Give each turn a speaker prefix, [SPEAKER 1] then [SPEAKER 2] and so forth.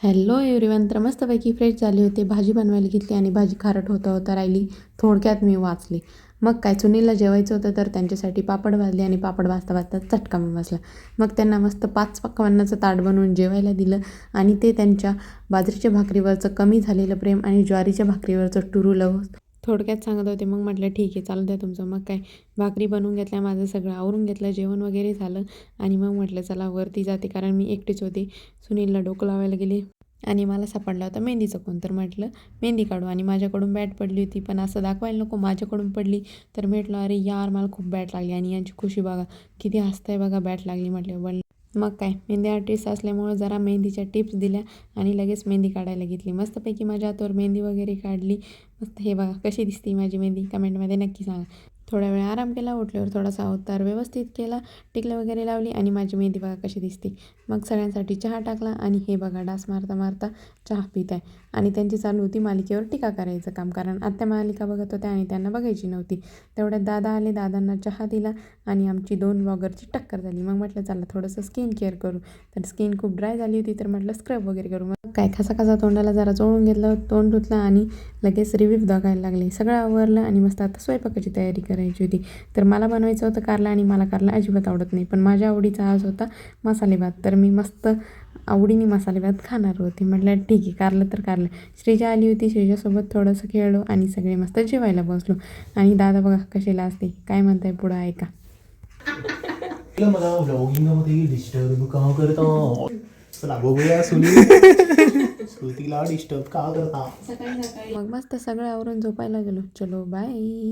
[SPEAKER 1] Hello everyone. तर मस्तपैकी fresh झाले होते, भाजी बनवायला घेतली आणि भाजी खारट होता राहिली. थोडक्यात मी वाचली. मग काय, सुनीलला जेवायचं होतं तर त्यांच्यासाठी पापड भाजले आणि पापड भाजता भाजता चटका बसला. मग त्यांना मस्त 5 पक्वान्नाचं ताट बनवून जेवायला दिलं आणि ते त्यांच्या बाजरीच्या भाकरीवरचं कमी झालेलं प्रेम आणि ज्वारीच्या भाकरीवरचं टुरू थोडक्यात सांगत होते. मग म्हटलं ठीक आहे, चालू द्या तुमचं. मग काय, भाकरी बनवून घेतल्या, माझं सगळं आवरून घेतलं, जेवण वगैरे झालं आणि मग म्हटलं चला वरती जाते, कारण मी एकटीच होते. सुनीलला डोकं लावायला गेले आणि मला सापडला होता मेहंदीचं कोण. तर म्हटलं मेहंदी काढू आणि माझ्याकडून बॅट पडली होती, पण असं दाखवायला नको माझ्याकडून पडली. तर म्हटलं अरे यार, मला खूप बॅट लागली आणि यांची खुशी बघा किती हसताय बघा, बॅट लागली म्हटलं. मग काय, मेहंदी आर्टिस्ट असल्यामुळं जरा मेहंदीच्या टिप्स दिल्या आणि लगेच मेहंदी काढायला घेतली. मस्तपैकी माझ्या हातावर मेहंदी वगैरे काढली. मस्त हे बघा कशी दिसते माझी मेहंदी, कमेंटमध्ये नक्की सांगा. थोडा वेळ आराम केला, उठल्यावर थोडासा अवतार व्यवस्थित केला, टिकलं वगैरे लावली आणि माझी मेहंदी बघा कशी दिसते. मग सगळ्यांसाठी चहा टाकला आणि हे बघा डास मारता मारता चहा पित आहे. आणि त्यांची चालू होती मालिकेवर टीका करायचं काम, कारण आत्या मालिका बघत होत्या आणि त्यांना बघायची नव्हती. तेवढ्यात दादा आले, दादांना चहा दिला आणि आमची 2 ब्लॉगरची टक्कर झाली. मग म्हटलं चला थोडंसं स्किन केअर करू. तर स्किन खूप ड्राय झाली होती, तर म्हटलं स्क्रब वगैरे करू. मग काय, खसा तोंडाला जरा चोळून घेतलं, तोंड धुतलं आणि लगेच रिव्ह्यू बघायला लागले. सगळं आवरलं आणि मस्त आता स्वयंपाकाची तयारी करायची होती. तर मला बनवायचं होतं कारला आणि मला कारला अजिबात आवडत नाही, पण माझ्या आवडीचा आज होता मसाले भात. तर मी मस्त आवडीने मसाले भात खाणार होते. म्हटलं ठीक आहे, कारलं तर कारलं. श्रीजा आली होती, श्रीजासोबत थोडंसं खेळलो आणि सगळे मस्त जेवायला बसलो. आणि दादा बघा कशाला असते, काय म्हणताय पुढं ऐका.
[SPEAKER 2] मला व्लॉगिंगमध्ये डिस्टर्ब का करता? चला बघूया श्रुतीला डिस्टर्ब का करता.
[SPEAKER 1] मग मस्त सगळं आवरून झोपायला गेलो. चलो बाय.